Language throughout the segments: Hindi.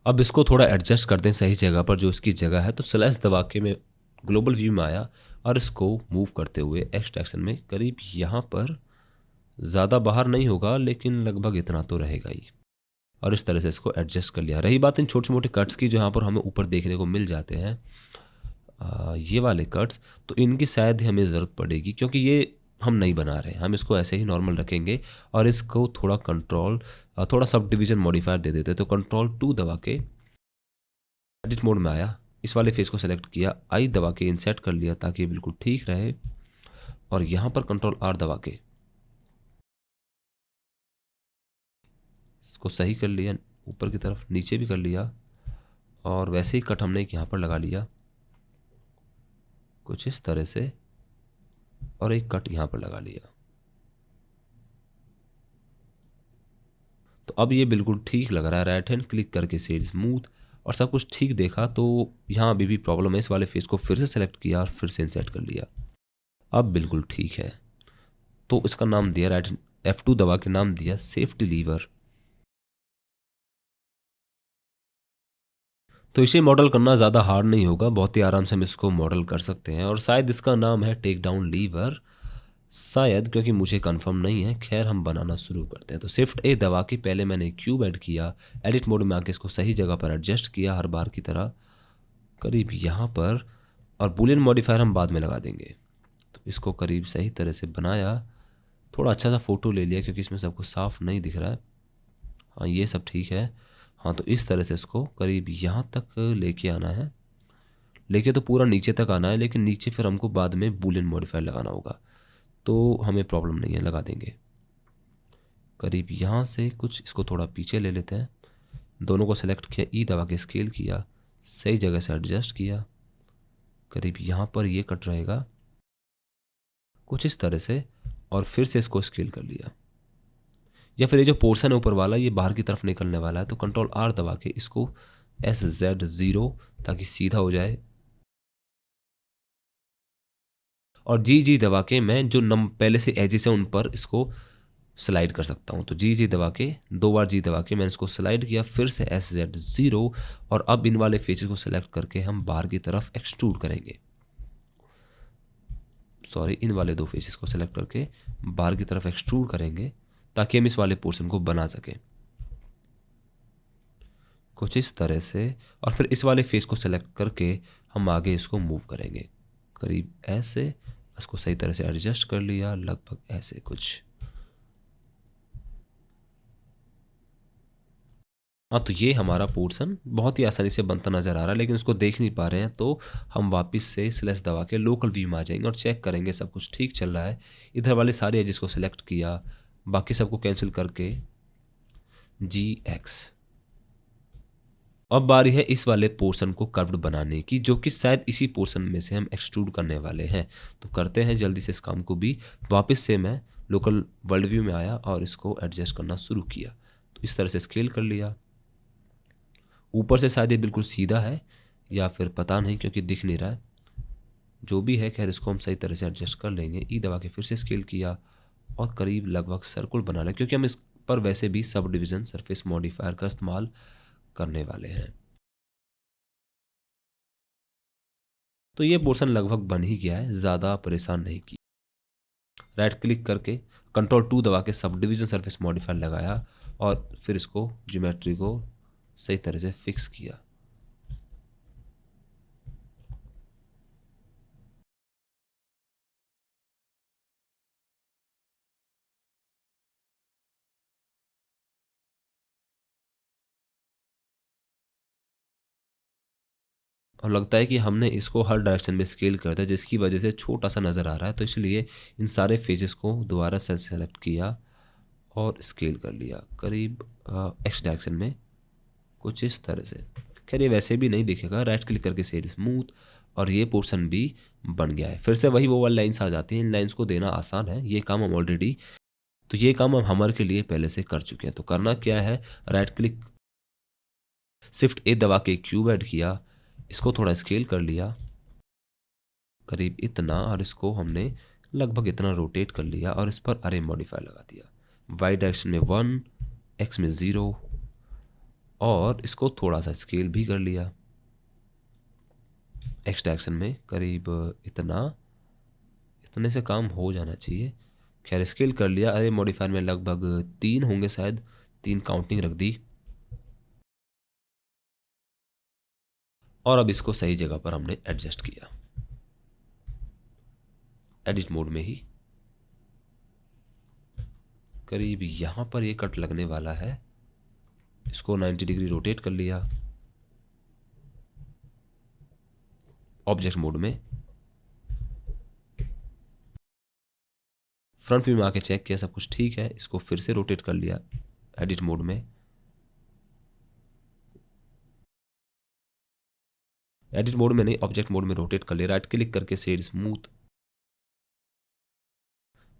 अब इसको थोड़ा एडजस्ट कर दें सही जगह पर जो इसकी जगह है, तो स्लैश दबा के मैं ग्लोबल व्यू में आया और इसको मूव करते हुए एक्स डायरेक्शन में करीब यहाँ पर, ज़्यादा बाहर नहीं होगा लेकिन लगभग इतना तो रहेगा ही, और इस तरह से इसको एडजस्ट कर लिया। रही बात इन छोटे मोटे कट्स की जो यहाँ पर हमें ऊपर देखने को मिल जाते हैं, ये वाले कट्स, तो इनकी शायद ही हमें ज़रूरत पड़ेगी क्योंकि ये हम नहीं बना रहे हैं, हम इसको ऐसे ही नॉर्मल रखेंगे और इसको थोड़ा कंट्रोल, थोड़ा सब डिवीज़न मॉडिफायर दे देते। तो कंट्रोल 2 दबा के एडिट मोड में आया, इस वाले फेस को सेलेक्ट किया, आई दबा के इंसर्ट कर लिया ताकि ये बिल्कुल ठीक रहे, और यहाँ पर कंट्रोल R दबा के इसको सही कर लिया, ऊपर की तरफ नीचे भी कर लिया, और वैसे ही कट हमने एक यहाँ पर लगा लिया कुछ इस तरह से, और एक कट यहाँ पर लगा लिया। तो अब ये बिल्कुल ठीक लग रहा है। राइट हैंड क्लिक करके सेड स्मूथ, और सब कुछ ठीक देखा तो यहाँ अभी भी प्रॉब्लम है। इस वाले फेस को फिर से सेलेक्ट किया और फिर से इंसर्ट कर लिया, अब बिल्कुल ठीक है। तो इसका नाम दिया, राइट F2 दबा के नाम दिया सेफ्टी लीवर। तो इसे मॉडल करना ज़्यादा हार्ड नहीं होगा, बहुत ही आराम से हम इसको मॉडल कर सकते हैं, और शायद इसका नाम है टेक डाउन लीवर, शायद, क्योंकि मुझे कंफर्म नहीं है। खैर हम बनाना शुरू करते हैं। तो Shift A दबा के पहले मैंने क्यूब ऐड किया, एडिट मोड में आके इसको सही जगह पर एडजस्ट किया हर बार की तरह करीब यहाँ पर, और बुलियन मॉडिफायर हम बाद में लगा देंगे। तो इसको करीब सही तरह से बनाया, थोड़ा अच्छा सा फ़ोटो ले लिया क्योंकि इसमें सब कुछ साफ नहीं दिख रहा है। हाँ ये सब ठीक है। हाँ तो इस तरह से इसको करीब यहाँ तक लेके आना है, लेके तो पूरा नीचे तक आना है, लेकिन नीचे फिर हमको बाद में बुलियन मॉडिफायर लगाना होगा, तो हमें प्रॉब्लम नहीं है, लगा देंगे। करीब यहाँ से कुछ इसको थोड़ा पीछे ले लेते हैं, दोनों को सेलेक्ट किया, ई दबा के स्केल किया, सही जगह से एडजस्ट किया, करीब यहाँ पर ये कट रहेगा कुछ इस तरह से, और फिर से इसको स्केल कर लिया। या फिर ये जो पोर्शन है ऊपर वाला ये बाहर की तरफ निकलने वाला है, तो कंट्रोल R दबा के इसको SZ0 ताकि सीधा हो जाए, और जी दबा के मैं जो पहले से एजेस है उन पर इसको स्लाइड कर सकता हूँ। तो जी दबा के 2 बार जी दबा के मैंने इसको स्लाइड किया, फिर से SZ0, और अब इन वाले फेसेस को सेलेक्ट करके हम बाहर की तरफ एक्सट्रूड करेंगे। सॉरी, इन वाले 2 फेसेस को सेलेक्ट करके बाहर की तरफ एक्सट्रूड करेंगे ताकि हम इस वाले पोर्शन को बना सकें कुछ इस तरह से, और फिर इस वाले फेस को सेलेक्ट करके हम आगे इसको मूव करेंगे करीब ऐसे, इसको सही तरह से एडजस्ट कर लिया लगभग ऐसे कुछ। हाँ तो ये हमारा पोर्शन बहुत ही आसानी से बनता नज़र आ रहा है, लेकिन उसको देख नहीं पा रहे हैं, तो हम वापस से स्लैश दबा के लोकल व्यू में आ जाएंगे और चेक करेंगे सब कुछ ठीक चल रहा है। इधर वाले सारे एजेस को सिलेक्ट किया, बाकी सबको कैंसिल करके GX। अब बारी है इस वाले पोर्शन को कर्व्ड बनाने की, जो कि शायद इसी पोर्शन में से हम एक्सट्रूड करने वाले हैं। तो करते हैं जल्दी से इस काम को भी। वापस से मैं लोकल वर्ल्ड व्यू में आया और इसको एडजस्ट करना शुरू किया, तो इस तरह से स्केल कर लिया। ऊपर से शायद ये बिल्कुल सीधा है या फिर पता नहीं क्योंकि दिख नहीं रहा है, जो भी है खैर इसको हम सही तरह से एडजस्ट कर लेंगे। ई दबा के फिर से स्केल किया और करीब लगभग सर्कुल बना लें, क्योंकि हम इस पर वैसे भी सब डिवीज़न सरफेस मॉडिफायर का इस्तेमाल करने वाले हैं। तो ये पोर्शन लगभग बन ही गया है, ज़्यादा परेशान नहीं किया। राइट क्लिक करके कंट्रोल 2 दबा के सब डिवीज़न सरफेस मॉडिफायर लगाया और फिर इसको ज्योमेट्री को सही तरह से फिक्स किया। और लगता है कि हमने इसको हर डायरेक्शन में स्केल कर दिया, जिसकी वजह से छोटा सा नज़र आ रहा है, तो इसलिए इन सारे फेजेस को दोबारा से सेलेक्ट किया और स्केल कर लिया करीब एक्स डायरेक्शन में कुछ इस तरह से। खैर ये वैसे भी नहीं दिखेगा। राइट क्लिक करके सेड स्मूथ, और ये पोर्शन भी बन गया है। फिर से वही वो वाली लाइन्स आ जाती हैं, इन लाइन्स को देना आसान है, ये काम हम ऑलरेडी, तो ये काम हम हमर के लिए पहले से कर चुके हैं। तो करना क्या है, राइट क्लिक Shift A दबा के क्यूब ऐड किया, इसको थोड़ा स्केल कर लिया, करीब इतना, और इसको हमने लगभग इतना रोटेट कर लिया और इस पर अरे मॉडिफायर लगा दिया। वाई डायरेक्शन में 1, एक्स में 0, और इसको थोड़ा सा स्केल भी कर लिया। एक्स डायरेक्शन में करीब इतना, इतने से काम हो जाना चाहिए। खैर स्केल कर लिया। अरे मॉडिफायर में लगभग 3 होंगे शायद, 3 काउंटिंग रख दी, और अब इसको सही जगह पर हमने एडजस्ट किया एडिट मोड में ही। करीब यहाँ पर ये कट लगने वाला है, इसको 90 डिग्री रोटेट कर लिया ऑब्जेक्ट मोड में। फ्रंट व्यू में आके चेक किया, सब कुछ ठीक है। इसको फिर से रोटेट कर लिया एडिट मोड में। एडिट मोड में नहीं, ऑब्जेक्ट मोड में रोटेट कर लिया। राइट क्लिक करके शेड स्मूथ,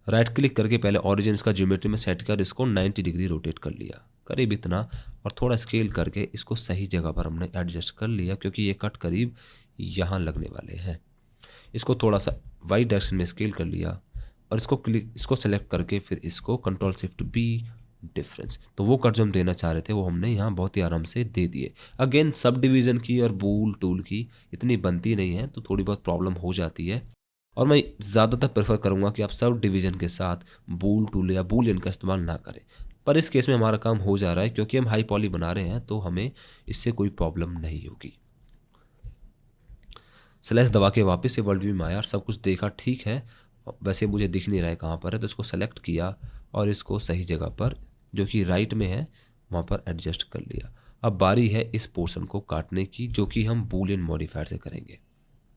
राइट क्लिक करके पहले ऑरिजिन इसका ज्योमेट्री में सेट कर इसको 90 डिग्री रोटेट कर लिया, करीब इतना, और थोड़ा स्केल करके इसको सही जगह पर हमने एडजस्ट कर लिया, क्योंकि ये कट करीब यहाँ लगने वाले हैं। इसको थोड़ा सा वाई डायरेक्शन में स्केल कर लिया, और इसको सेलेक्ट करके फिर इसको कंट्रोल शिफ्ट बी डिफरेंस, तो वो कट जो हम देना चाह रहे थे वो हमने यहाँ बहुत ही आराम से दे दिए। अगेन सब डिवीज़न की और बूल टूल की इतनी बनती नहीं है, तो थोड़ी बहुत प्रॉब्लम हो जाती है, और मैं ज़्यादातर प्रेफर करूँगा कि आप सब डिवीज़न के साथ बूल टूल या बूलियन का इस्तेमाल ना करें। पर इस केस में हमारा काम हो जा रहा है, क्योंकि हम हाई पॉली बना रहे हैं, तो हमें इससे कोई प्रॉब्लम नहीं होगी। स्लैश दबा के वापस से वर्ल्ड व्यू में आया और सब कुछ देखा, ठीक है, वैसे मुझे दिख नहीं रहा है कहाँ पर है, तो इसको सेलेक्ट किया और इसको सही जगह पर, जो कि राइट में है, वहाँ पर एडजस्ट कर लिया। अब बारी है इस पोर्शन को काटने की, जो कि हम बूलियन मॉडिफायर से करेंगे।